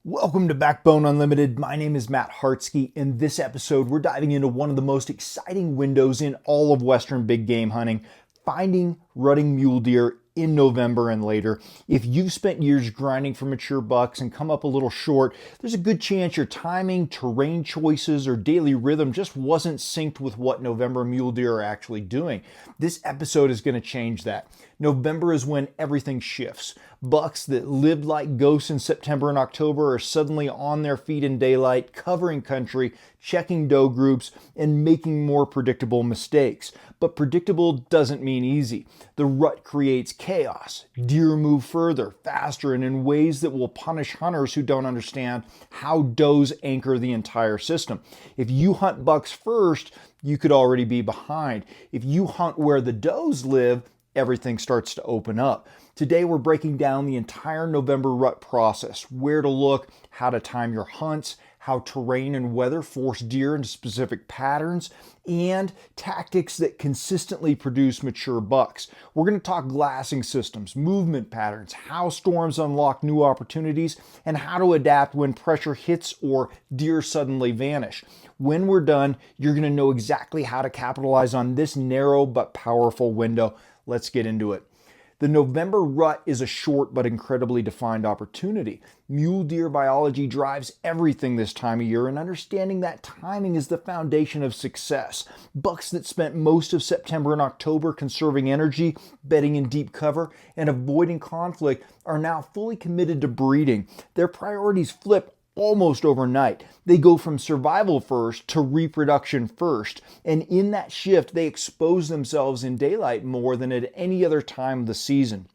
Welcome to Backbone Unlimited. My name is Matt Hartsky. In this episode, we're diving into one of the most exciting windows in all of Western big game hunting, finding rutting mule deer in November and later. If you've spent years grinding for mature bucks and come up a little short, there's a good chance your timing, terrain choices, or daily rhythm just wasn't synced with what November mule deer are actually doing. This episode is going to change that. November is when everything shifts. Bucks that lived like ghosts in September and October are suddenly on their feet in daylight, covering country, checking doe groups, and making more predictable mistakes. But predictable doesn't mean easy. The rut creates chaos. Deer move further, faster, and in ways that will punish hunters who don't understand how does anchor the entire system. If you hunt bucks first, you could already be behind. If you hunt where the does live, everything starts to open up. Today we're breaking down the entire November rut process, where to look, how to time your hunts, how terrain and weather force deer into specific patterns, and tactics that consistently produce mature bucks. We're going to talk glassing systems, movement patterns, how storms unlock new opportunities, and how to adapt when pressure hits or deer suddenly vanish. When we're done, you're going to know exactly how to capitalize on this narrow but powerful window. Let's get into it. The November rut is a short but incredibly defined opportunity. Mule deer biology drives everything this time of year, and understanding that timing is the foundation of success. Bucks that spent most of September and October conserving energy, bedding in deep cover, and avoiding conflict are now fully committed to breeding. Their priorities flip almost overnight. They go from survival first to reproduction first. And in that shift, they expose themselves in daylight more than at any other time of the season.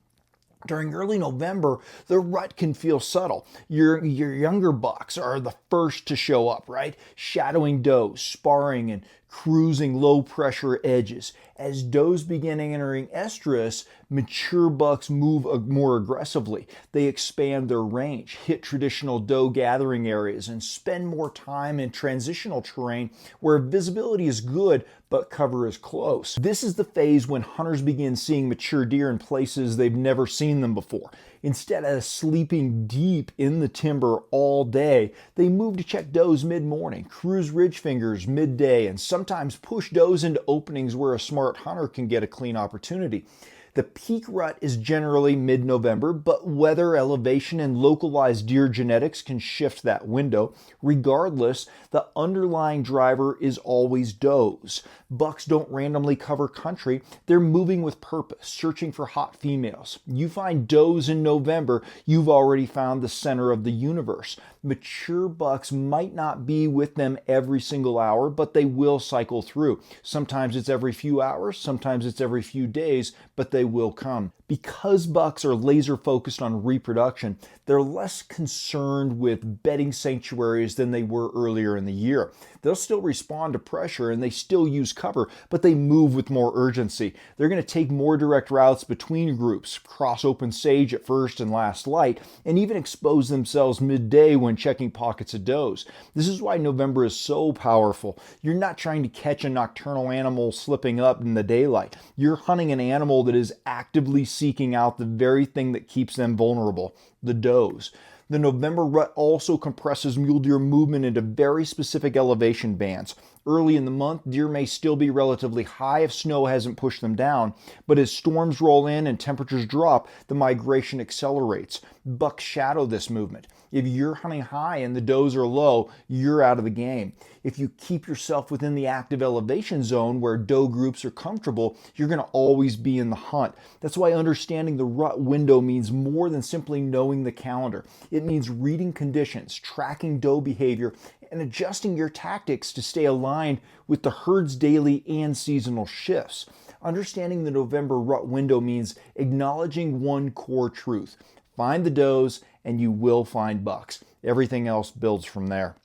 During early November, the rut can feel subtle. Your younger bucks are the first to show up, right? Shadowing does, sparring, and cruising low pressure edges. As does begin entering estrus, mature bucks move more aggressively. They expand their range, hit traditional doe gathering areas, and spend more time in transitional terrain where visibility is good but cover is close. This is the phase when hunters begin seeing mature deer in places they've never seen them before. Instead of sleeping deep in the timber all day, they move to check does mid-morning, cruise ridge fingers midday, and sometimes push does into openings where a smart hunter can get a clean opportunity. The peak rut is generally mid-November, but weather, elevation, and localized deer genetics can shift that window. Regardless, the underlying driver is always does. Bucks don't randomly cover country. They're moving with purpose, searching for hot females. You find does in November, you've already found the center of the universe. Mature bucks might not be with them every single hour, but they will cycle through. Sometimes it's every few hours, sometimes it's every few days, but they will come. Because bucks are laser focused on reproduction, they're less concerned with bedding sanctuaries than they were earlier in the year. They'll still respond to pressure and they still use cover, but they move with more urgency. They're going to take more direct routes between groups, cross open sage at first and last light, and even expose themselves midday when checking pockets of does. This is why November is so powerful. You're not trying to catch a nocturnal animal slipping up in the daylight. You're hunting an animal that is actively seeking out the very thing that keeps them vulnerable, the does. The November rut also compresses mule deer movement into very specific elevation bands. Early in the month, deer may still be relatively high if snow hasn't pushed them down, but as storms roll in and temperatures drop, the migration accelerates. Bucks shadow this movement. If you're hunting high and the does are low, you're out of the game. If you keep yourself within the active elevation zone where doe groups are comfortable, you're going to always be in the hunt. That's why understanding the rut window means more than simply knowing the calendar. It means reading conditions, tracking doe behavior, and adjusting your tactics to stay aligned with the herd's daily and seasonal shifts. Understanding the November rut window means acknowledging one core truth. Find the does and you will find bucks. Everything else builds from there.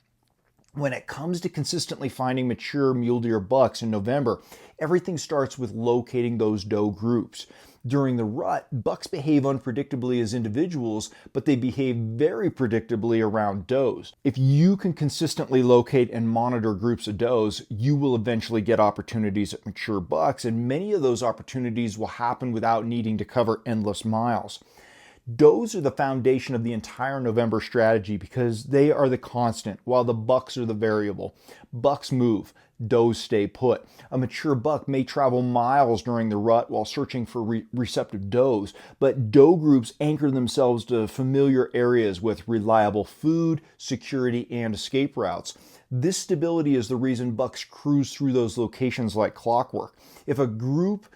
When it comes to consistently finding mature mule deer bucks in November, everything starts with locating those doe groups. During the rut, bucks behave unpredictably as individuals, but they behave very predictably around does. If you can consistently locate and monitor groups of does, you will eventually get opportunities at mature bucks, and many of those opportunities will happen without needing to cover endless miles. Does are the foundation of the entire November strategy because they are the constant, while the bucks are the variable. Bucks move, does stay put. A mature buck may travel miles during the rut while searching for receptive does, but doe groups anchor themselves to familiar areas with reliable food, security, and escape routes. This stability is the reason bucks cruise through those locations like clockwork. If a group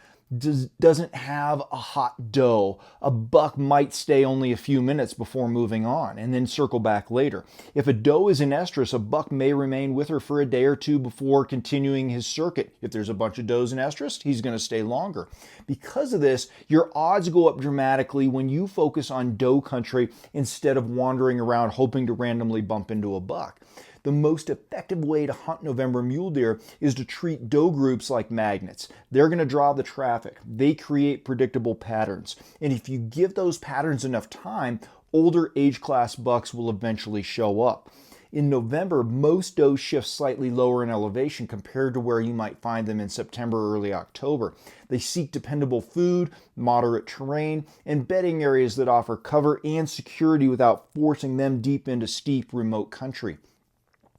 doesn't have a hot doe, a buck might stay only a few minutes before moving on and then circle back later. If a doe is in estrus, a buck may remain with her for a day or two before continuing his circuit. If there's a bunch of does in estrus, he's going to stay longer. Because of this, your odds go up dramatically when you focus on doe country instead of wandering around hoping to randomly bump into a buck. The most effective way to hunt November mule deer is to treat doe groups like magnets. They're going to draw the traffic. They create predictable patterns. And if you give those patterns enough time, older age class bucks will eventually show up. In November, most does shift slightly lower in elevation compared to where you might find them in September or early October. They seek dependable food, moderate terrain, and bedding areas that offer cover and security without forcing them deep into steep, remote country.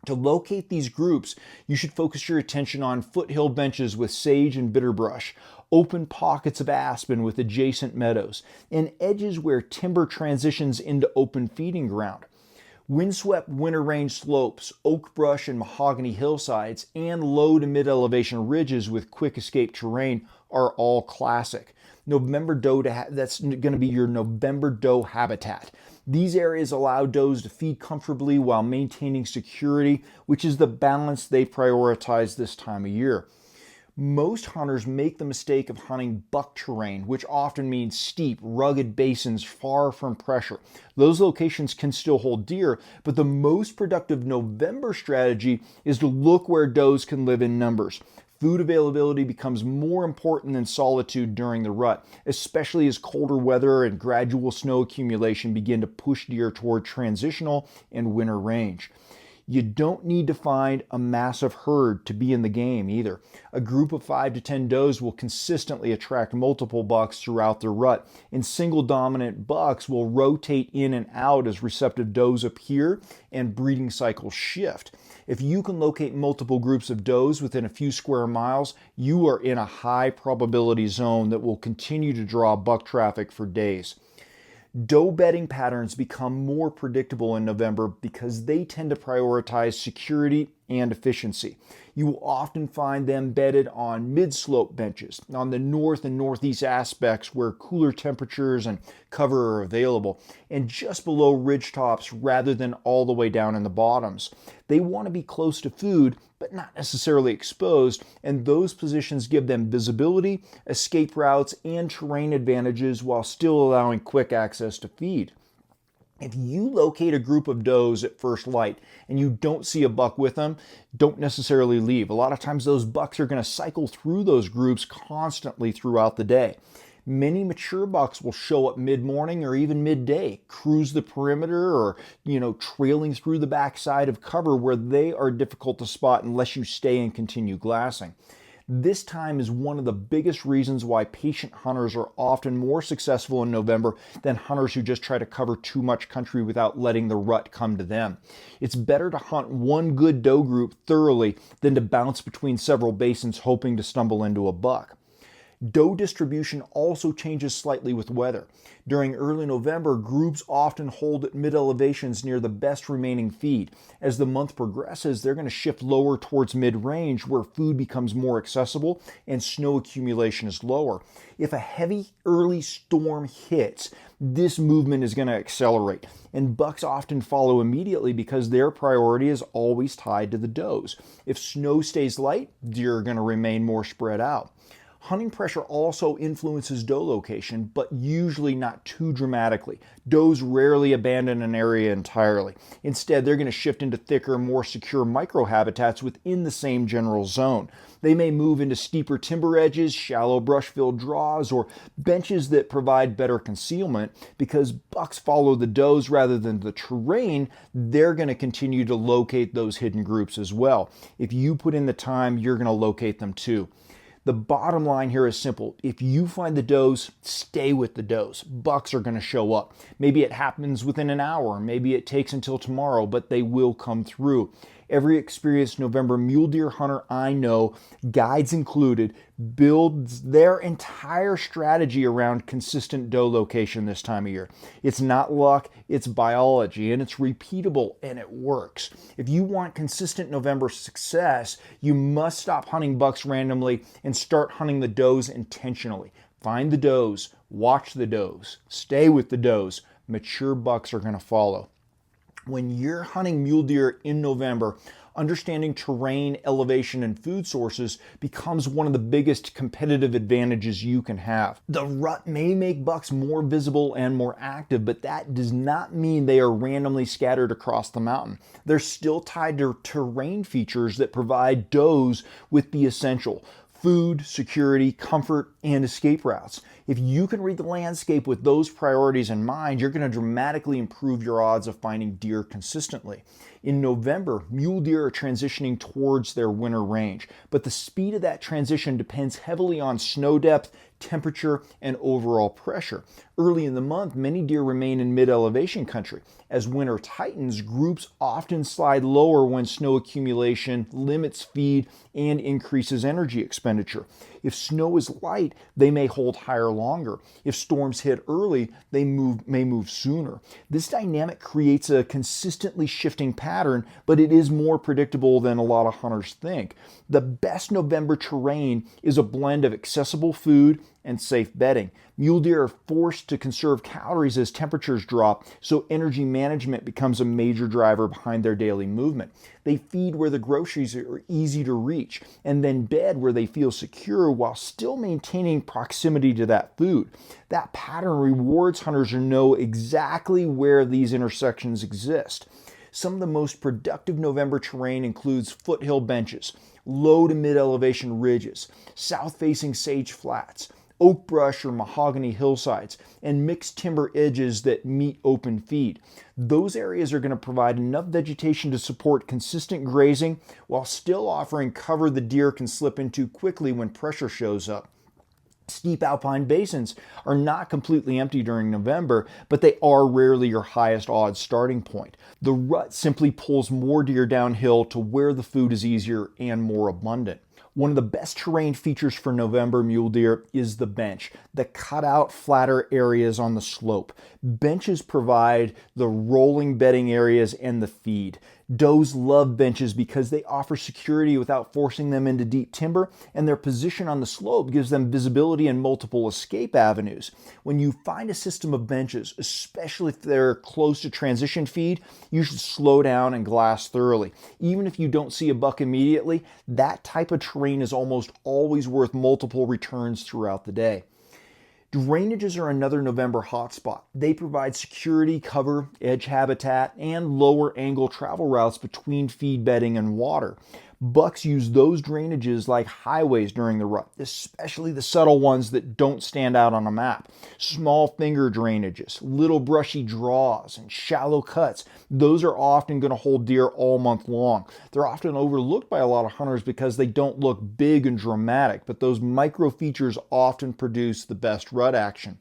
To locate these groups, you should focus your attention on foothill benches with sage and bitterbrush, open pockets of aspen with adjacent meadows, and edges where timber transitions into open feeding ground. Windswept winter range slopes, oak brush and mahogany hillsides, and low to mid-elevation ridges with quick escape terrain are all classic. That's going to be your November doe habitat. These areas allow does to feed comfortably while maintaining security, which is the balance they prioritize this time of year. Most hunters make the mistake of hunting buck terrain, which often means steep, rugged basins far from pressure. Those locations can still hold deer, but the most productive November strategy is to look where does can live in numbers. Food availability becomes more important than solitude during the rut, especially as colder weather and gradual snow accumulation begin to push deer toward transitional and winter range. You don't need to find a massive herd to be in the game either. A group of 5 to 10 does will consistently attract multiple bucks throughout the rut, and single dominant bucks will rotate in and out as receptive does appear and breeding cycles shift. If you can locate multiple groups of does within a few square miles, you are in a high probability zone that will continue to draw buck traffic for days. Doe bedding patterns become more predictable in November because they tend to prioritize security and efficiency. You will often find them bedded on mid-slope benches, on the north and northeast aspects where cooler temperatures and cover are available, and just below ridge tops rather than all the way down in the bottoms. They want to be close to food, but not necessarily exposed, and those positions give them visibility, escape routes, and terrain advantages while still allowing quick access to feed. If you locate a group of does at first light and you don't see a buck with them, don't necessarily leave. A lot of times those bucks are going to cycle through those groups constantly throughout the day. Many mature bucks will show up mid-morning or even midday, cruise the perimeter or, trailing through the backside of cover where they are difficult to spot unless you stay and continue glassing. This time is one of the biggest reasons why patient hunters are often more successful in November than hunters who just try to cover too much country without letting the rut come to them. It's better to hunt one good doe group thoroughly than to bounce between several basins hoping to stumble into a buck. Doe distribution also changes slightly with weather. During early November, groups often hold at mid-elevations near the best remaining feed. As the month progresses, they're going to shift lower towards mid-range where food becomes more accessible and snow accumulation is lower. If a heavy early storm hits, this movement is going to accelerate, and bucks often follow immediately because their priority is always tied to the does. If snow stays light, deer are going to remain more spread out. Hunting pressure also influences doe location, but usually not too dramatically. Does rarely abandon an area entirely. Instead, they're going to shift into thicker, more secure microhabitats within the same general zone. They may move into steeper timber edges, shallow brush-filled draws, or benches that provide better concealment. Because bucks follow the does rather than the terrain, they're going to continue to locate those hidden groups as well. If you put in the time, you're going to locate them too. The bottom line here is simple. If you find the does, stay with the does. Bucks are going to show up. Maybe it happens within an hour, maybe it takes until tomorrow, but they will come through. Every experienced November mule deer hunter I know, guides included, builds their entire strategy around consistent doe location this time of year. It's not luck, it's biology, and it's repeatable, and it works. If you want consistent November success, you must stop hunting bucks randomly and start hunting the does intentionally. Find the does, watch the does, stay with the does. Mature bucks are going to follow. When you're hunting mule deer in November, understanding terrain, elevation, and food sources becomes one of the biggest competitive advantages you can have. The rut may make bucks more visible and more active, but that does not mean they are randomly scattered across the mountain. They're still tied to terrain features that provide does with the essential: food, security, comfort, and escape routes. If you can read the landscape with those priorities in mind, you're going to dramatically improve your odds of finding deer consistently. In November, mule deer are transitioning towards their winter range, but the speed of that transition depends heavily on snow depth, temperature, and overall pressure. Early in the month, many deer remain in mid-elevation country. As winter tightens, groups often slide lower when snow accumulation limits feed and increases energy expenditure. If snow is light, they may hold higher longer. If storms hit early, they may move sooner. This dynamic creates a consistently shifting pattern, but it is more predictable than a lot of hunters think. The best November terrain is a blend of accessible food and safe bedding. Mule deer are forced to conserve calories as temperatures drop, so energy management becomes a major driver behind their daily movement. They feed where the groceries are easy to reach, and then bed where they feel secure while still maintaining proximity to that food. That pattern rewards hunters who know exactly where these intersections exist. Some of the most productive November terrain includes foothill benches, low to mid-elevation ridges, south-facing sage flats, oak brush or mahogany hillsides, and mixed timber edges that meet open feed. Those areas are going to provide enough vegetation to support consistent grazing while still offering cover the deer can slip into quickly when pressure shows up. Steep alpine basins are not completely empty during November, but they are rarely your highest odds starting point. The rut simply pulls more deer downhill to where the food is easier and more abundant. One of the best terrain features for November mule deer is the bench, the cutout flatter areas on the slope. Benches provide the rolling bedding areas and the feed. Does love benches because they offer security without forcing them into deep timber, and their position on the slope gives them visibility and multiple escape avenues. When you find a system of benches, especially if they're close to transition feed, you should slow down and glass thoroughly. Even if you don't see a buck immediately, that type of terrain is almost always worth multiple returns throughout the day. Drainages are another November hotspot. They provide security, cover, edge habitat, and lower angle travel routes between feed bedding and water. Bucks use those drainages like highways during the rut, especially the subtle ones that don't stand out on a map. Small finger drainages, little brushy draws, and shallow cuts, those are often going to hold deer all month long. They're often overlooked by a lot of hunters because they don't look big and dramatic, but those micro features often produce the best rut action.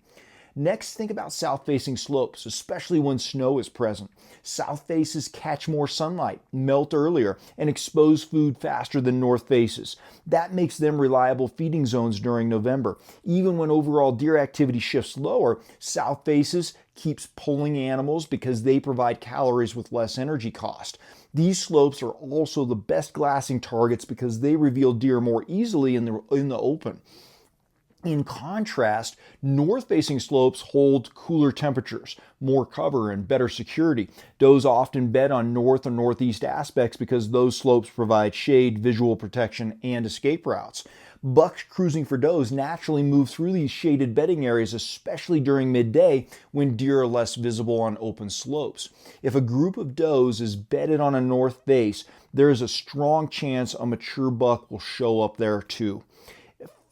Next, think about south-facing slopes, especially when snow is present. South faces catch more sunlight, melt earlier, and expose food faster than north faces. That makes them reliable feeding zones during November. Even when overall deer activity shifts lower, south faces keeps pulling animals because they provide calories with less energy cost. These slopes are also the best glassing targets because they reveal deer more easily in the open. In contrast, north-facing slopes hold cooler temperatures, more cover, and better security. Does often bed on north or northeast aspects because those slopes provide shade, visual protection, and escape routes. Bucks cruising for does naturally move through these shaded bedding areas, especially during midday when deer are less visible on open slopes. If a group of does is bedded on a north face, there is a strong chance a mature buck will show up there too.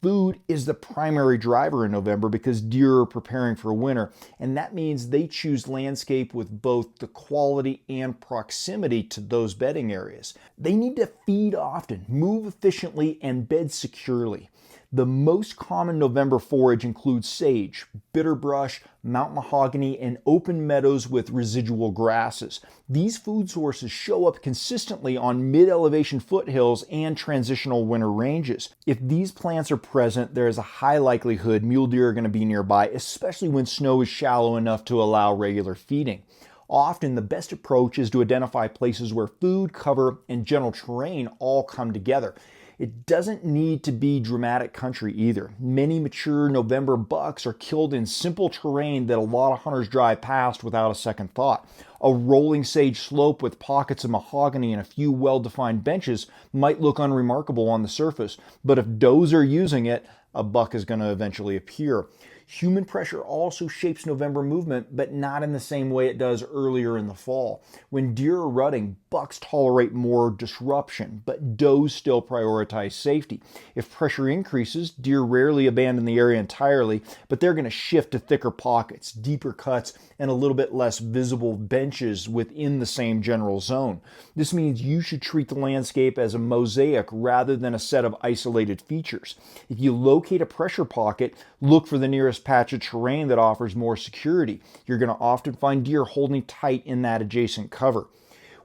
Food is the primary driver in November because deer are preparing for winter, and that means they choose landscape with both the quality and proximity to those bedding areas. They need to feed often, move efficiently, and bed securely. The most common November forage includes sage, bitterbrush, mountain mahogany, and open meadows with residual grasses. These food sources show up consistently on mid-elevation foothills and transitional winter ranges. If these plants are present, there is a high likelihood mule deer are going to be nearby, especially when snow is shallow enough to allow regular feeding. Often, the best approach is to identify places where food, cover, and general terrain all come together. It doesn't need to be dramatic country either. Many mature November bucks are killed in simple terrain that a lot of hunters drive past without a second thought. A rolling sage slope with pockets of mahogany and a few well-defined benches might look unremarkable on the surface, but if does are using it, a buck is going to eventually appear. Human pressure also shapes November movement, but not in the same way it does earlier in the fall. When deer are rutting, bucks tolerate more disruption, but does still prioritize safety. If pressure increases, deer rarely abandon the area entirely, but they're going to shift to thicker pockets, deeper cuts, and a little bit less visible benches within the same general zone. This means you should treat the landscape as a mosaic rather than a set of isolated features. If you locate a pressure pocket, look for the nearest patch of terrain that offers more security. You're going to often find deer holding tight in that adjacent cover.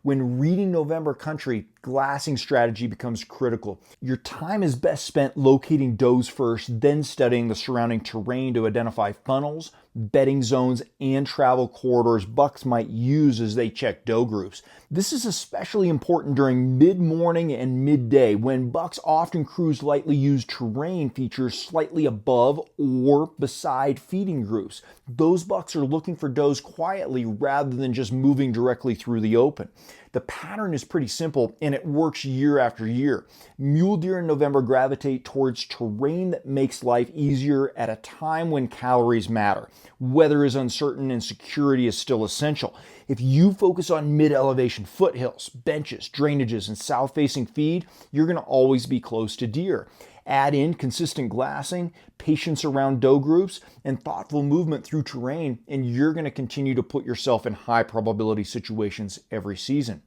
When reading November country, glassing strategy becomes critical. Your time is best spent locating does first, then studying the surrounding terrain to identify funnels, bedding zones, and travel corridors bucks might use as they check doe groups. This is especially important during mid-morning and midday when bucks often cruise lightly used terrain features slightly above or beside feeding groups. Those bucks are looking for does quietly rather than just moving directly through the open. The pattern is pretty simple and it works year after year. Mule deer in November gravitate towards terrain that makes life easier at a time when calories matter. Weather is uncertain and security is still essential. If you focus on mid-elevation foothills, benches, drainages, and south-facing feed, you're going to always be close to deer. Add in consistent glassing, patience around doe groups, and thoughtful movement through terrain, and you're going to continue to put yourself in high probability situations every season.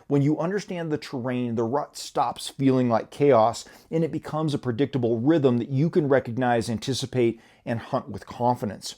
When you understand the terrain, the rut stops feeling like chaos, and it becomes a predictable rhythm that you can recognize, anticipate, and hunt with confidence.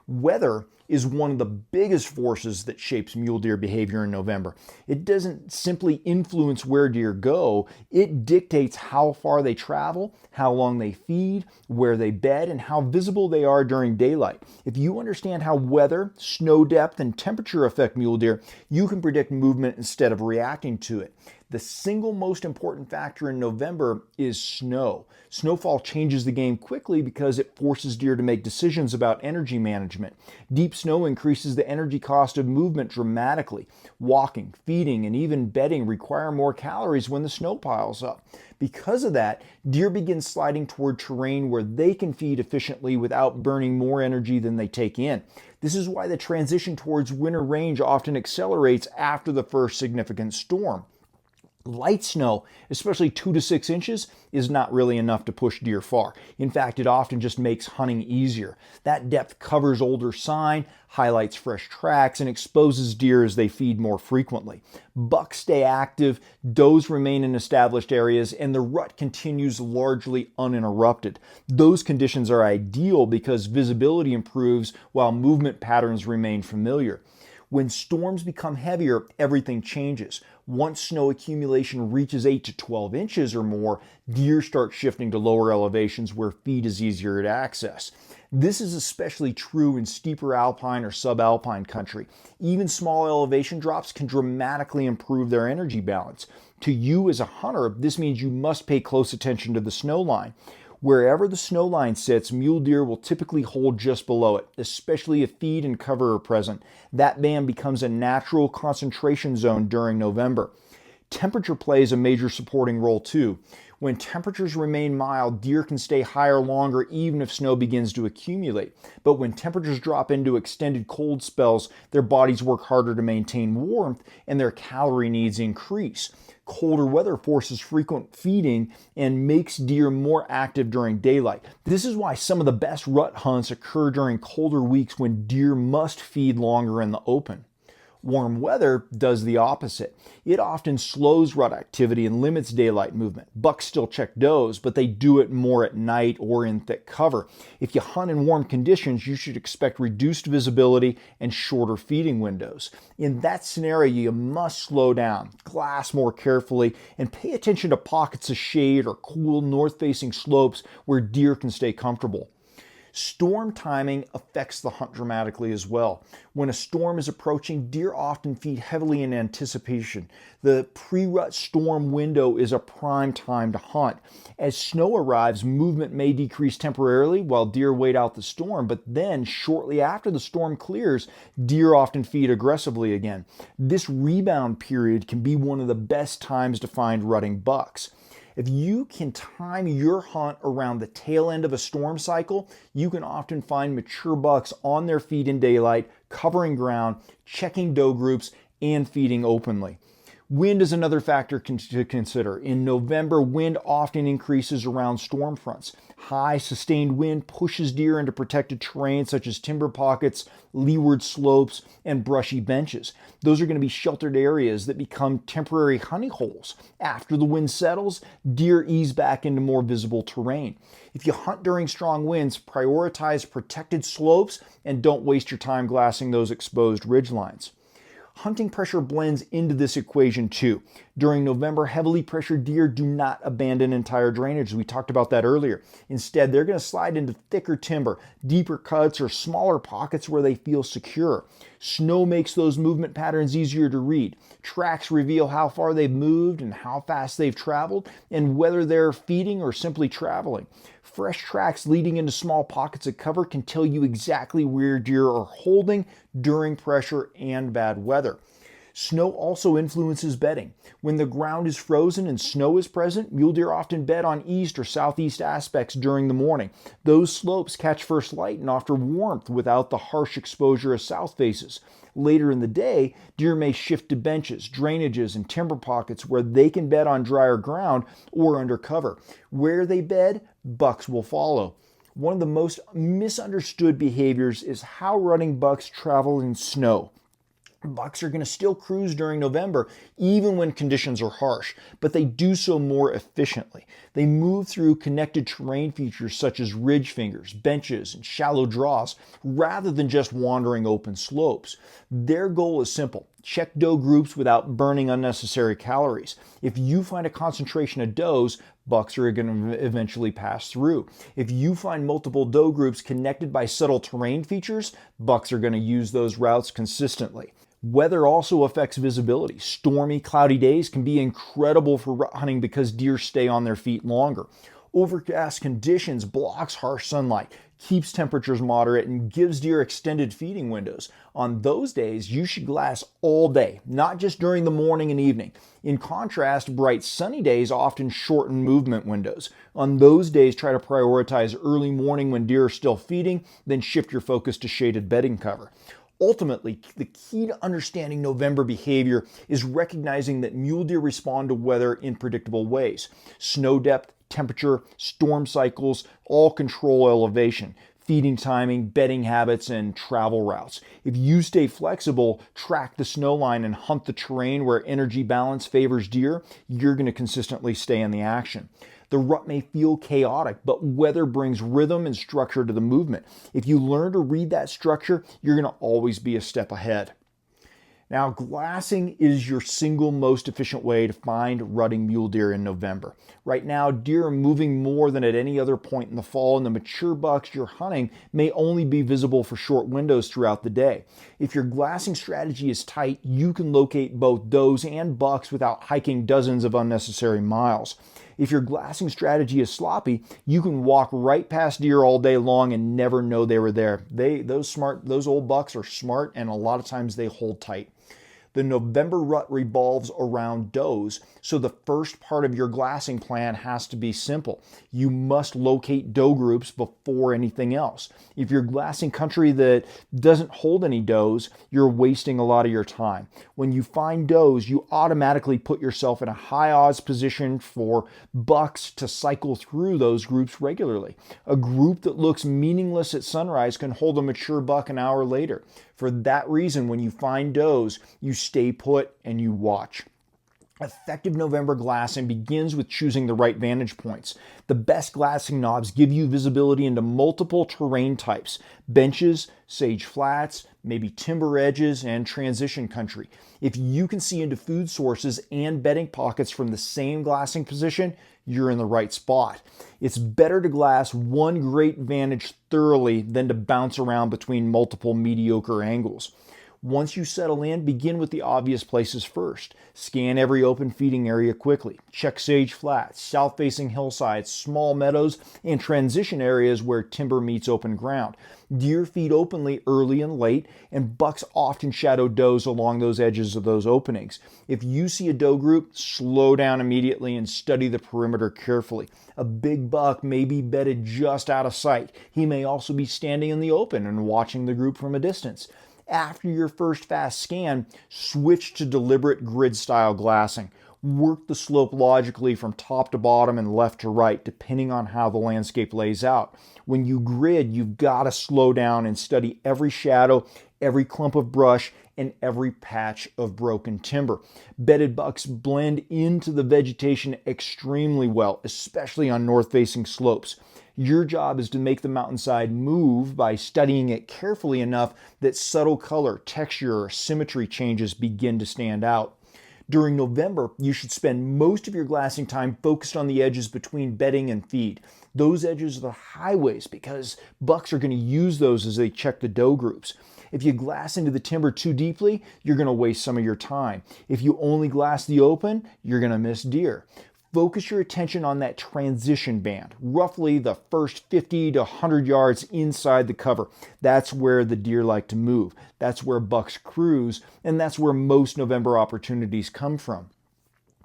Weather is one of the biggest forces that shapes mule deer behavior in November. It doesn't simply influence where deer go, it dictates how far they travel, how long they feed, where they bed, and how visible they are during daylight. If you understand how weather, snow depth, and temperature affect mule deer, you can predict movement instead of reacting to it. The single most important factor in November is snow. Snowfall changes the game quickly because it forces deer to make decisions about energy management. Deep snow increases the energy cost of movement dramatically. Walking, feeding, and even bedding require more calories when the snow piles up. Because of that, deer begin sliding toward terrain where they can feed efficiently without burning more energy than they take in. This is why the transition towards winter range often accelerates after the first significant storm. Light snow, especially 2 to 6 inches, is not really enough to push deer far. In fact, it often just makes hunting easier. That depth covers older sign, highlights fresh tracks, and exposes deer as they feed more frequently. Bucks stay active, does remain in established areas, and the rut continues largely uninterrupted. Those conditions are ideal because visibility improves while movement patterns remain familiar. When storms become heavier, everything changes. Once snow accumulation reaches 8 to 12 inches or more, deer start shifting to lower elevations where feed is easier to access. This is especially true in steeper alpine or subalpine country. Even small elevation drops can dramatically improve their energy balance. To you as a hunter, this means you must pay close attention to the snow line. Wherever the snow line sits, mule deer will typically hold just below it, especially if feed and cover are present. That band becomes a natural concentration zone during November. Temperature plays a major supporting role too. When temperatures remain mild, deer can stay higher longer even if snow begins to accumulate. But when temperatures drop into extended cold spells, their bodies work harder to maintain warmth and their calorie needs increase. Colder weather forces frequent feeding and makes deer more active during daylight. This is why some of the best rut hunts occur during colder weeks when deer must feed longer in the open. Warm weather does the opposite. It often slows rut activity and limits daylight movement. Bucks still check does, but they do it more at night or in thick cover. If you hunt in warm conditions, you should expect reduced visibility and shorter feeding windows. In that scenario, you must slow down, glass more carefully, and pay attention to pockets of shade or cool north-facing slopes where deer can stay comfortable. Storm timing affects the hunt dramatically as well. When a storm is approaching, deer often feed heavily in anticipation. The pre-rut storm window is a prime time to hunt. As snow arrives, movement may decrease temporarily while deer wait out the storm, but then shortly after the storm clears, deer often feed aggressively again. This rebound period can be one of the best times to find rutting bucks. If you can time your hunt around the tail end of a storm cycle, you can often find mature bucks on their feet in daylight, covering ground, checking doe groups, and feeding openly. Wind is another factor to consider. In November, wind often increases around storm fronts. High, sustained wind pushes deer into protected terrain such as timber pockets, leeward slopes, and brushy benches. Those are going to be sheltered areas that become temporary honey holes. After the wind settles, deer ease back into more visible terrain. If you hunt during strong winds, prioritize protected slopes and don't waste your time glassing those exposed ridgelines. Hunting pressure blends into this equation too. During November, heavily pressured deer do not abandon entire drainage. We talked about that earlier. Instead, they're going to slide into thicker timber, deeper cuts, or smaller pockets where they feel secure. Snow makes those movement patterns easier to read. Tracks reveal how far they've moved and how fast they've traveled, and whether they're feeding or simply traveling. Fresh tracks leading into small pockets of cover can tell you exactly where deer are holding during pressure and bad weather. Snow also influences bedding. When the ground is frozen and snow is present, mule deer often bed on east or southeast aspects during the morning. Those slopes catch first light and offer warmth without the harsh exposure of south faces. Later in the day, deer may shift to benches, drainages, and timber pockets where they can bed on drier ground or under cover. Where they bed, bucks will follow. One of the most misunderstood behaviors is how rutting bucks travel in snow. Bucks are going to still cruise during November, even when conditions are harsh, but they do so more efficiently. They move through connected terrain features such as ridge fingers, benches, and shallow draws, rather than just wandering open slopes. Their goal is simple: check doe groups without burning unnecessary calories. If you find a concentration of does, bucks are going to eventually pass through. If you find multiple doe groups connected by subtle terrain features, bucks are going to use those routes consistently. Weather also affects visibility. Stormy, cloudy days can be incredible for rut hunting because deer stay on their feet longer. Overcast conditions blocks harsh sunlight, keeps temperatures moderate, and gives deer extended feeding windows. On those days, you should glass all day, not just during the morning and evening. In contrast, bright sunny days often shorten movement windows. On those days, try to prioritize early morning when deer are still feeding, then shift your focus to shaded bedding cover. Ultimately, the key to understanding November behavior is recognizing that mule deer respond to weather in predictable ways. Snow depth, temperature, storm cycles all control elevation, feeding timing, bedding habits, and travel routes. If you stay flexible, track the snow line, and hunt the terrain where energy balance favors deer, you're going to consistently stay in the action. The rut may feel chaotic, but weather brings rhythm and structure to the movement. If you learn to read that structure, you're going to always be a step ahead. Now, glassing is your single most efficient way to find rutting mule deer in November. Right now, deer are moving more than at any other point in the fall, and the mature bucks you're hunting may only be visible for short windows throughout the day. If your glassing strategy is tight, you can locate both does and bucks without hiking dozens of unnecessary miles. If your glassing strategy is sloppy, you can walk right past deer all day long and never know they were there. Those old bucks are smart, and a lot of times they hold tight. The November rut revolves around does, so the first part of your glassing plan has to be simple. You must locate doe groups before anything else. If you're glassing country that doesn't hold any does, you're wasting a lot of your time. When you find does, you automatically put yourself in a high odds position for bucks to cycle through those groups regularly. A group that looks meaningless at sunrise can hold a mature buck an hour later. For that reason, when you find does, you stay put and you watch. Effective November glassing begins with choosing the right vantage points. The best glassing knobs give you visibility into multiple terrain types: benches, sage flats, maybe timber edges, and transition country. If you can see into food sources and bedding pockets from the same glassing position, you're in the right spot. It's better to glass one great vantage thoroughly than to bounce around between multiple mediocre angles. Once you settle in, begin with the obvious places first. Scan every open feeding area quickly. Check sage flats, south-facing hillsides, small meadows, and transition areas where timber meets open ground. Deer feed openly early and late, and bucks often shadow does along those edges of those openings. If you see a doe group, slow down immediately and study the perimeter carefully. A big buck may be bedded just out of sight. He may also be standing in the open and watching the group from a distance. After your first fast scan, switch to deliberate grid-style glassing. Work the slope logically from top to bottom and left to right, depending on how the landscape lays out. When you grid, you've got to slow down and study every shadow, every clump of brush, and every patch of broken timber. Bedded bucks blend into the vegetation extremely well, especially on north-facing slopes. Your job is to make the mountainside move by studying it carefully enough that subtle color, texture, or symmetry changes begin to stand out. During November, you should spend most of your glassing time focused on the edges between bedding and feed. Those edges are the highways because bucks are going to use those as they check the doe groups. If you glass into the timber too deeply, you're going to waste some of your time. If you only glass the open, you're going to miss deer. Focus your attention on that transition band, roughly the first 50 to 100 yards inside the cover. That's where the deer like to move. That's where bucks cruise, and that's where most November opportunities come from.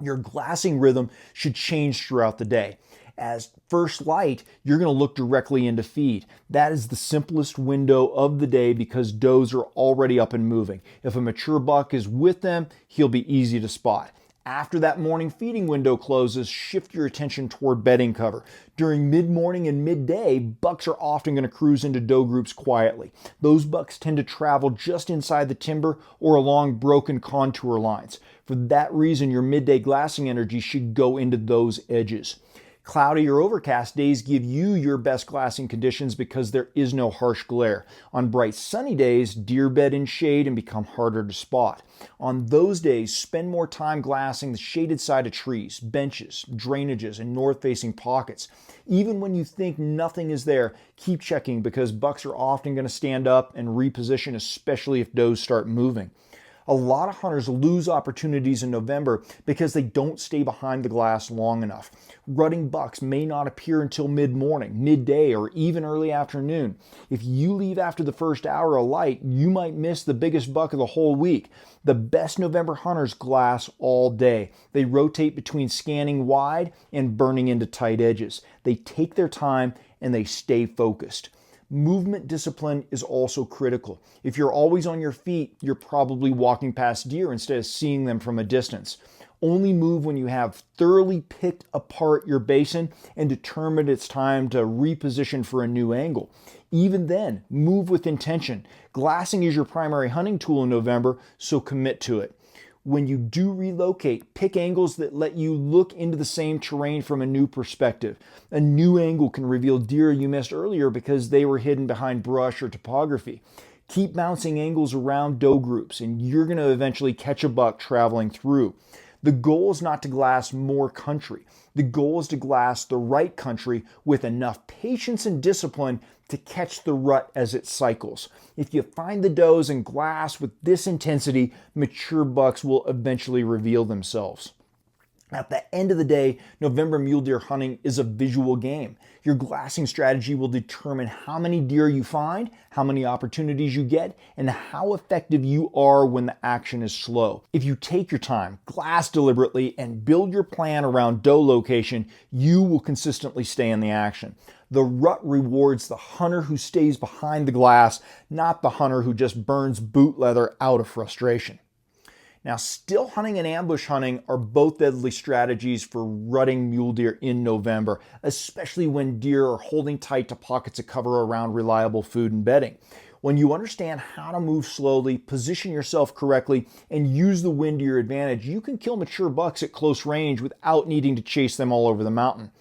Your glassing rhythm should change throughout the day. As first light, you're going to look directly into feed. That is the simplest window of the day because does are already up and moving. If a mature buck is with them, he'll be easy to spot. After that morning feeding window closes, shift your attention toward bedding cover. During mid-morning and midday, bucks are often going to cruise into doe groups quietly. Those bucks tend to travel just inside the timber or along broken contour lines. For that reason, your midday glassing energy should go into those edges. Cloudy or overcast days give you your best glassing conditions because there is no harsh glare. On bright sunny days, deer bed in shade and become harder to spot. On those days, spend more time glassing the shaded side of trees, benches, drainages, and north-facing pockets. Even when you think nothing is there, keep checking because bucks are often going to stand up and reposition, especially if does start moving. A lot of hunters lose opportunities in November because they don't stay behind the glass long enough. Rutting bucks may not appear until mid-morning, midday, or even early afternoon. If you leave after the first hour of light, you might miss the biggest buck of the whole week. The best November hunters glass all day. They rotate between scanning wide and burning into tight edges. They take their time and they stay focused. Movement discipline is also critical. If you're always on your feet, you're probably walking past deer instead of seeing them from a distance. Only move when you have thoroughly picked apart your basin and determined it's time to reposition for a new angle. Even then, move with intention. Glassing is your primary hunting tool in November, so commit to it. When you do relocate, pick angles that let you look into the same terrain from a new perspective. A new angle can reveal deer you missed earlier because they were hidden behind brush or topography. Keep bouncing angles around doe groups and you're going to eventually catch a buck traveling through. The goal is not to glass more country. The goal is to glass the right country with enough patience and discipline to catch the rut as it cycles. If you find the does and glass with this intensity, mature bucks will eventually reveal themselves. At the end of the day, November mule deer hunting is a visual game. Your glassing strategy will determine how many deer you find, how many opportunities you get, and how effective you are when the action is slow. If you take your time, glass deliberately, and build your plan around doe location, you will consistently stay in the action. The rut rewards the hunter who stays behind the glass, not the hunter who just burns boot leather out of frustration. Now, still hunting and ambush hunting are both deadly strategies for rutting mule deer in November, especially when deer are holding tight to pockets of cover around reliable food and bedding. When you understand how to move slowly, position yourself correctly, and use the wind to your advantage, you can kill mature bucks at close range without needing to chase them all over the mountain.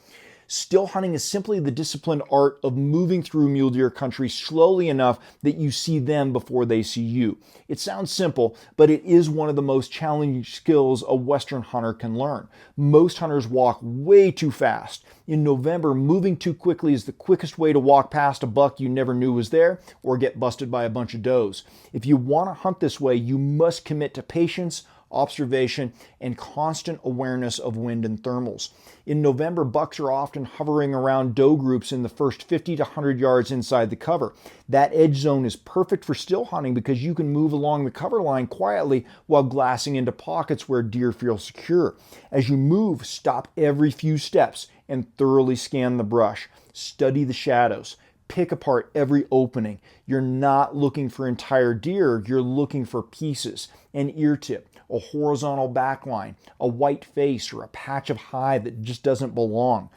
Still hunting is simply the disciplined art of moving through mule deer country slowly enough that you see them before they see you. It sounds simple, but it is one of the most challenging skills a Western hunter can learn. Most hunters walk way too fast. In November, moving too quickly is the quickest way to walk past a buck you never knew was there or get busted by a bunch of does. If you want to hunt this way, you must commit to patience, observation, and constant awareness of wind and thermals. In November, bucks are often hovering around doe groups in the first 50 to 100 yards inside the cover. That edge zone is perfect for still hunting because you can move along the cover line quietly while glassing into pockets where deer feel secure. As you move, stop every few steps and thoroughly scan the brush. Study the shadows. Pick apart every opening. You're not looking for entire deer, you're looking for pieces, an ear tip, a horizontal back line, a white face, or a patch of hide that just doesn't belong.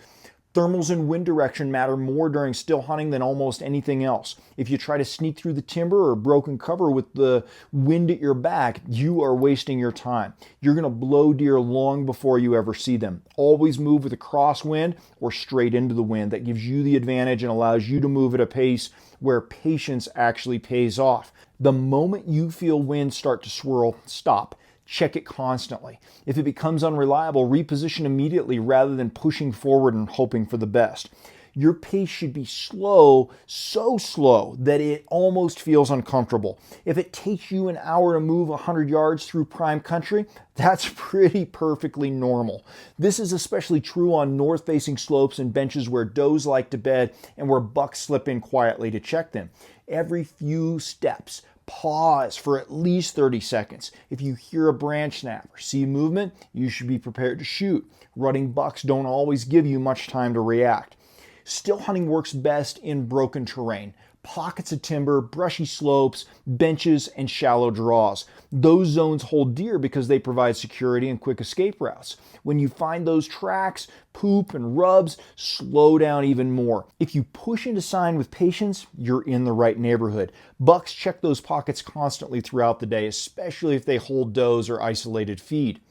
Thermals and wind direction matter more during still hunting than almost anything else. If you try to sneak through the timber or broken cover with the wind at your back, you are wasting your time. You're going to blow deer long before you ever see them. Always move with a crosswind or straight into the wind. That gives you the advantage and allows you to move at a pace where patience actually pays off. The moment you feel wind start to swirl, stop. Check it constantly. If it becomes unreliable, reposition immediately rather than pushing forward and hoping for the best. Your pace should be slow, so slow that it almost feels uncomfortable. If it takes you an hour to move 100 yards through prime country, that's pretty perfectly normal. This is especially true on north-facing slopes and benches where does like to bed and where bucks slip in quietly to check them. Every few steps, pause for at least 30 seconds. If you hear a branch snap or see movement, you should be prepared to shoot. Rutting bucks don't always give you much time to react. Still hunting works best in broken terrain. Pockets of timber, brushy slopes, benches, and shallow draws. Those zones hold deer because they provide security and quick escape routes. When you find those tracks, poop, and rubs, slow down even more. If you push into sign with patience, you're in the right neighborhood. Bucks check those pockets constantly throughout the day, especially if they hold does or isolated feed.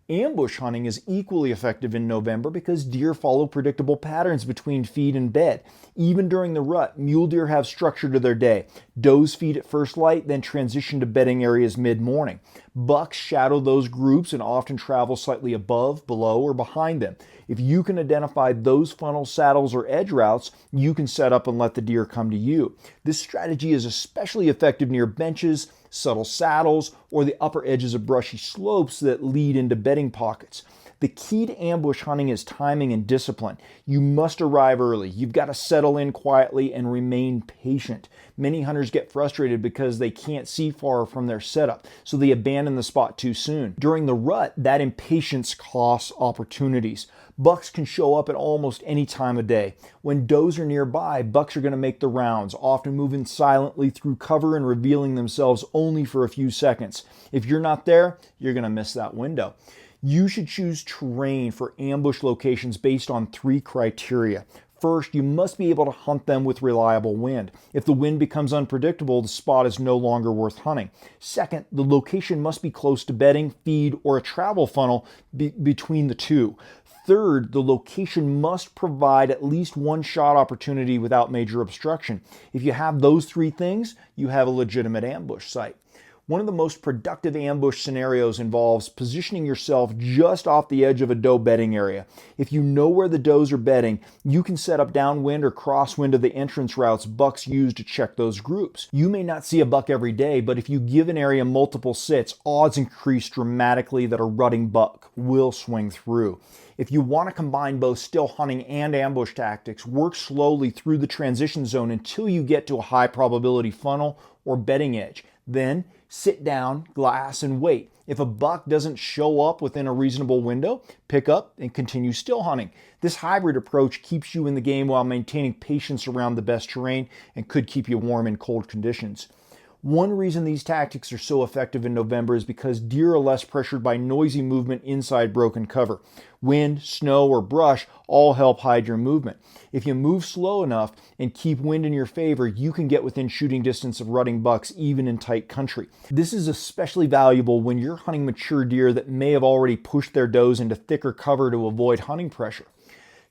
Ambush hunting is equally effective in November because deer follow predictable patterns between feed and bed. Even during the rut, mule deer have structure to their day. Does feed at first light, then transition to bedding areas mid-morning. Bucks shadow those groups and often travel slightly above, below, or behind them. If you can identify those funnel, saddles, or edge routes, you can set up and let the deer come to you. This strategy is especially effective near benches, subtle saddles, or the upper edges of brushy slopes that lead into bedding pockets. The key to ambush hunting is timing and discipline. You must arrive early. You've got to settle in quietly and remain patient. Many hunters get frustrated because they can't see far from their setup, so they abandon the spot too soon. During the rut, that impatience costs opportunities. Bucks can show up at almost any time of day. When does are nearby, bucks are going to make the rounds, often moving silently through cover and revealing themselves only for a few seconds. If you're not there, you're going to miss that window. You should choose terrain for ambush locations based on 3 criteria. First, you must be able to hunt them with reliable wind. If the wind becomes unpredictable, the spot is no longer worth hunting. Second, the location must be close to bedding, feed, or a travel funnel between the two. Third, the location must provide at least one shot opportunity without major obstruction. If you have those 3 things, you have a legitimate ambush site. One of the most productive ambush scenarios involves positioning yourself just off the edge of a doe bedding area. If you know where the does are bedding, you can set up downwind or crosswind of the entrance routes bucks use to check those groups. You may not see a buck every day, but if you give an area multiple sits, odds increase dramatically that a rutting buck will swing through. If you want to combine both still hunting and ambush tactics, work slowly through the transition zone until you get to a high probability funnel or bedding edge. Then sit down, glass, and wait. If a buck doesn't show up within a reasonable window, pick up and continue still hunting. This hybrid approach keeps you in the game while maintaining patience around the best terrain and could keep you warm in cold conditions. One reason these tactics are so effective in November is because deer are less pressured by noisy movement inside broken cover. Wind, snow, or brush all help hide your movement. If you move slow enough and keep wind in your favor, you can get within shooting distance of rutting bucks even in tight country. This is especially valuable when you're hunting mature deer that may have already pushed their does into thicker cover to avoid hunting pressure.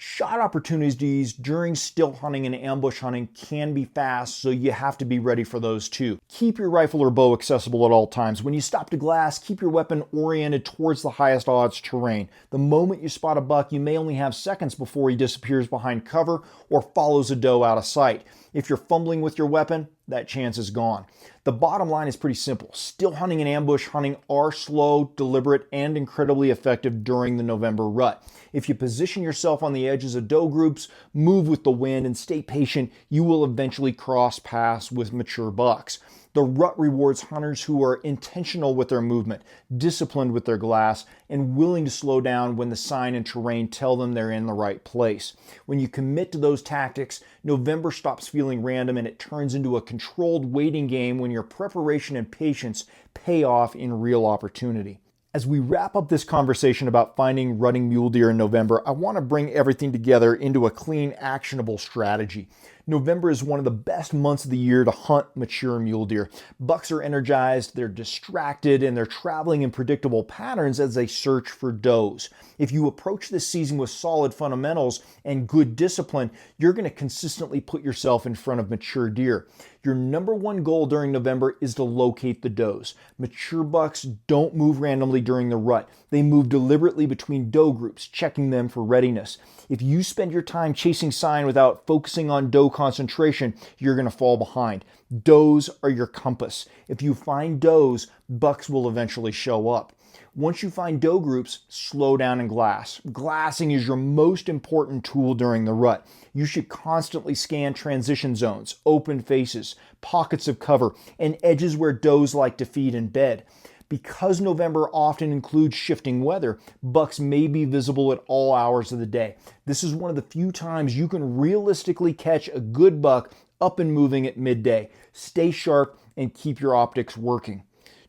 Shot opportunities during still hunting and ambush hunting can be fast, so you have to be ready for those too. Keep your rifle or bow accessible at all times. When you stop to glass, keep your weapon oriented towards the highest odds terrain. The moment you spot a buck, you may only have seconds before he disappears behind cover or follows a doe out of sight. If you're fumbling with your weapon, that chance is gone. The bottom line is pretty simple. Still hunting and ambush hunting are slow, deliberate, and incredibly effective during the November rut. If you position yourself on the edges of doe groups, move with the wind, and stay patient, you will eventually cross paths with mature bucks. The rut rewards hunters who are intentional with their movement, disciplined with their glass, and willing to slow down when the sign and terrain tell them they're in the right place. When you commit to those tactics, November stops feeling random and it turns into a controlled waiting game when your preparation and patience pay off in real opportunity. As we wrap up this conversation about finding rutting mule deer in November, I want to bring everything together into a clean, actionable strategy. November is one of the best months of the year to hunt mature mule deer. Bucks are energized, they're distracted, and they're traveling in predictable patterns as they search for does. If you approach this season with solid fundamentals and good discipline, you're going to consistently put yourself in front of mature deer. Your number one goal during November is to locate the does. Mature bucks don't move randomly during the rut. They move deliberately between doe groups, checking them for readiness. If you spend your time chasing sign without focusing on doe concentration, you're going to fall behind. Does are your compass. If you find does, bucks will eventually show up. Once you find doe groups, slow down and glass. Glassing is your most important tool during the rut. You should constantly scan transition zones, open faces, pockets of cover, and edges where does like to feed and bed. Because November often includes shifting weather, bucks may be visible at all hours of the day. This is one of the few times you can realistically catch a good buck up and moving at midday. Stay sharp and keep your optics working.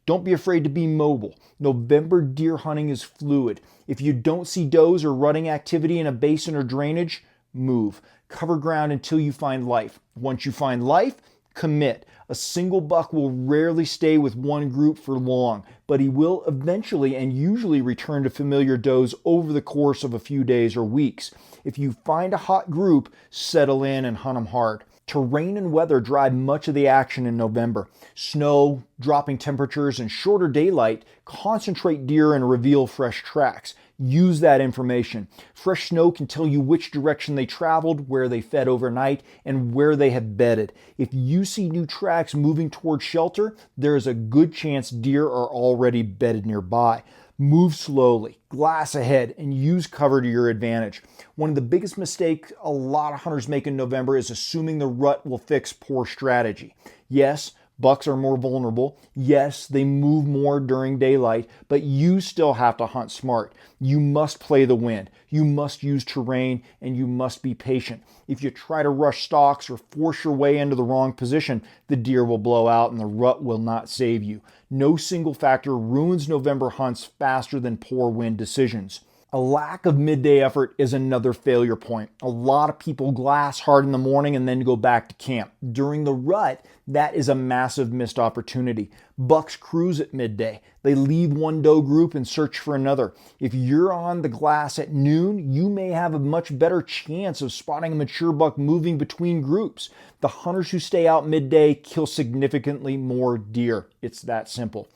Don't be afraid to be mobile. November deer hunting is fluid. If you don't see does or rutting activity in a basin or drainage, move. Cover ground until you find life. Once you find life, commit. A single buck will rarely stay with one group for long, but he will eventually and usually return to familiar does over the course of a few days or weeks. If you find a hot group, settle in and hunt them hard. Terrain and weather drive much of the action in November. Snow, dropping temperatures, and shorter daylight concentrate deer and reveal fresh tracks. Use that information. Fresh snow can tell you which direction they traveled, where they fed overnight, and where they have bedded. If you see new tracks moving toward shelter, there is a good chance deer are already bedded nearby. Move slowly, glass ahead, and use cover to your advantage. One of the biggest mistakes a lot of hunters make in November is assuming the rut will fix poor strategy. Yes, bucks are more vulnerable. Yes, they move more during daylight, but you still have to hunt smart. You must play the wind. You must use terrain, and you must be patient. If you try to rush stalks or force your way into the wrong position, the deer will blow out and the rut will not save you. No single factor ruins November hunts faster than poor wind decisions. A lack of midday effort is another failure point. A lot of people glass hard in the morning and then go back to camp. During the rut, that is a massive missed opportunity. Bucks cruise at midday. They leave one doe group and search for another. If you're on the glass at noon, you may have a much better chance of spotting a mature buck moving between groups. The hunters who stay out midday kill significantly more deer. It's that simple.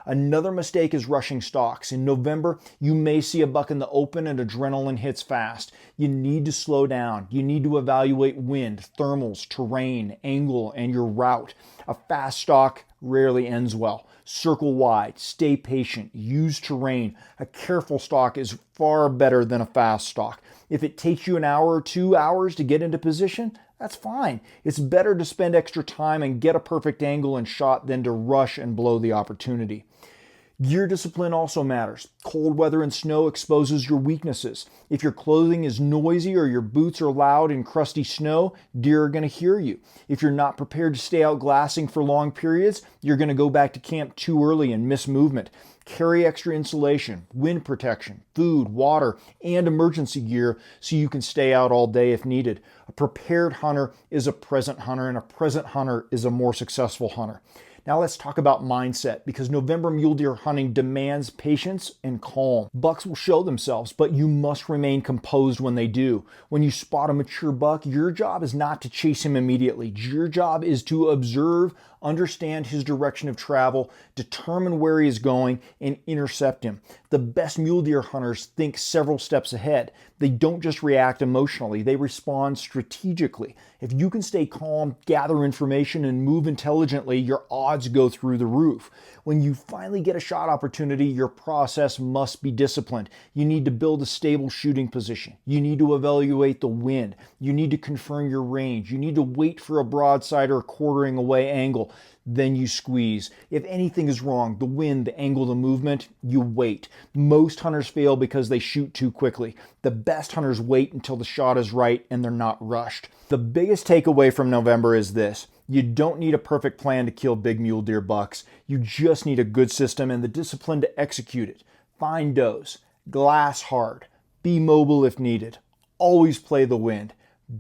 Another mistake is rushing stalks. In November, you may see a buck in the open and adrenaline hits fast. You need to slow down. You need to evaluate wind, thermals, terrain, angle, and your route. A fast stalk rarely ends well. Circle wide, stay patient, use terrain. A careful stalk is far better than a fast stalk. If it takes you an hour or 2 hours to get into position, that's fine. It's better to spend extra time and get a perfect angle and shot than to rush and blow the opportunity. Gear discipline also matters. Cold weather and snow exposes your weaknesses. If your clothing is noisy or your boots are loud in crusty snow, deer are going to hear you. If you're not prepared to stay out glassing for long periods, you're going to go back to camp too early and miss movement. Carry extra insulation, wind protection, food, water, and emergency gear so you can stay out all day if needed. A prepared hunter is a present hunter, and a present hunter is a more successful hunter. Now let's talk about mindset, because November mule deer hunting demands patience and calm. Bucks will show themselves, but you must remain composed when they do. When you spot a mature buck, your job is not to chase him immediately. Your job is to observe, understand his direction of travel, determine where he is going, and intercept him. The best mule deer hunters think several steps ahead. They don't just react emotionally, they respond strategically. If you can stay calm, gather information, and move intelligently, your odds go through the roof. When you finally get a shot opportunity, your process must be disciplined. You need to build a stable shooting position. You need to evaluate the wind. You need to confirm your range. You need to wait for a broadside or quartering away angle. Then you squeeze. If anything is wrong, the wind, the angle, the movement, you wait. Most hunters fail because they shoot too quickly. The best hunters wait until the shot is right and they're not rushed. The biggest takeaway from November is this: you don't need a perfect plan to kill big mule deer bucks. You just need a good system and the discipline to execute it. Find does, glass hard, be mobile if needed, always play the wind,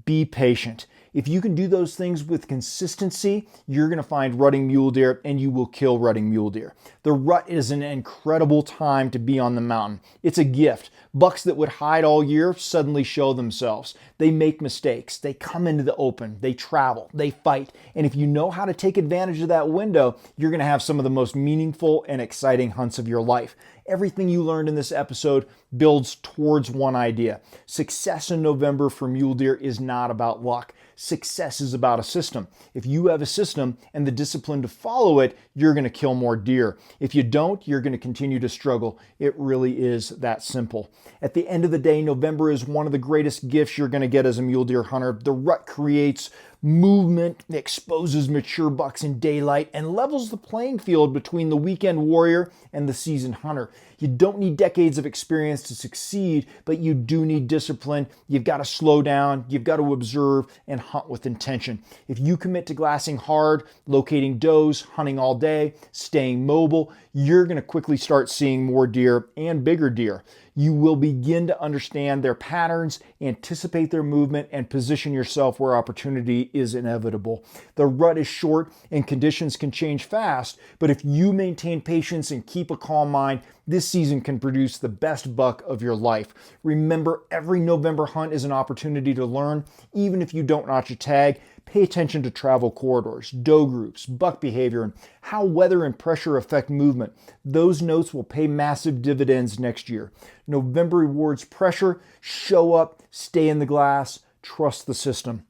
be patient. If you can do those things with consistency, you're going to find rutting mule deer and you will kill rutting mule deer. The rut is an incredible time to be on the mountain. It's a gift. Bucks that would hide all year suddenly show themselves. They make mistakes. They come into the open. They travel. They fight. And if you know how to take advantage of that window, you're going to have some of the most meaningful and exciting hunts of your life. Everything you learned in this episode builds towards one idea. Success in November for mule deer is not about luck. Success is about a system. If you have a system and the discipline to follow it, you're going to kill more deer. If you don't, you're going to continue to struggle. It really is that simple. At the end of the day, November is one of the greatest gifts you're going to get as a mule deer hunter. The rut creates movement, exposes mature bucks in daylight, and levels the playing field between the weekend warrior and the seasoned hunter. You don't need decades of experience to succeed, but you do need discipline. You've got to slow down, you've got to observe, and hunt with intention. If you commit to glassing hard, locating does, hunting all day, staying mobile, you're going to quickly start seeing more deer and bigger deer. You will begin to understand their patterns, anticipate their movement, and position yourself where opportunity is inevitable. The rut is short and conditions can change fast, but if you maintain patience and keep a calm mind, this season can produce the best buck of your life. Remember, every November hunt is an opportunity to learn. Even if you don't notch a tag, pay attention to travel corridors, doe groups, buck behavior, and how weather and pressure affect movement. Those notes will pay massive dividends next year. November rewards pressure. Show up, stay in the glass, trust the system.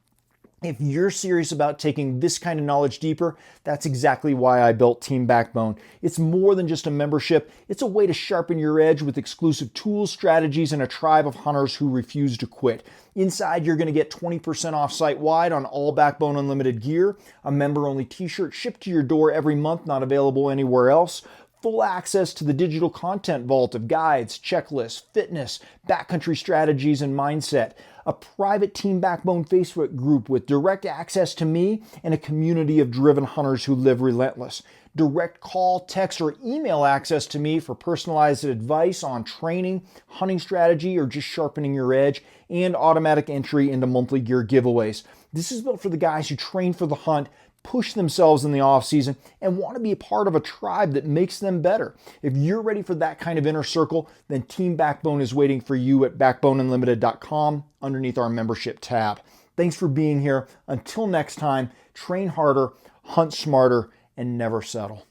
If you're serious about taking this kind of knowledge deeper, that's exactly why I built Team Backbone. It's more than just a membership. It's a way to sharpen your edge with exclusive tools, strategies, and a tribe of hunters who refuse to quit. Inside, you're going to get 20% off site-wide on all Backbone Unlimited gear, a member-only t-shirt shipped to your door every month, not available anywhere else, full access to the digital content vault of guides, checklists, fitness, backcountry strategies, and mindset, a private Team Backbone Facebook group with direct access to me and a community of driven hunters who live relentless, direct call, text, or email access to me for personalized advice on training, hunting strategy, or just sharpening your edge, and automatic entry into monthly gear giveaways. This is built for the guys who train for the hunt, push themselves in the off season, and want to be a part of a tribe that makes them better. If you're ready for that kind of inner circle, then Team Backbone is waiting for you at backboneunlimited.com underneath our membership tab. Thanks for being here. Until next time, train harder, hunt smarter, and never settle.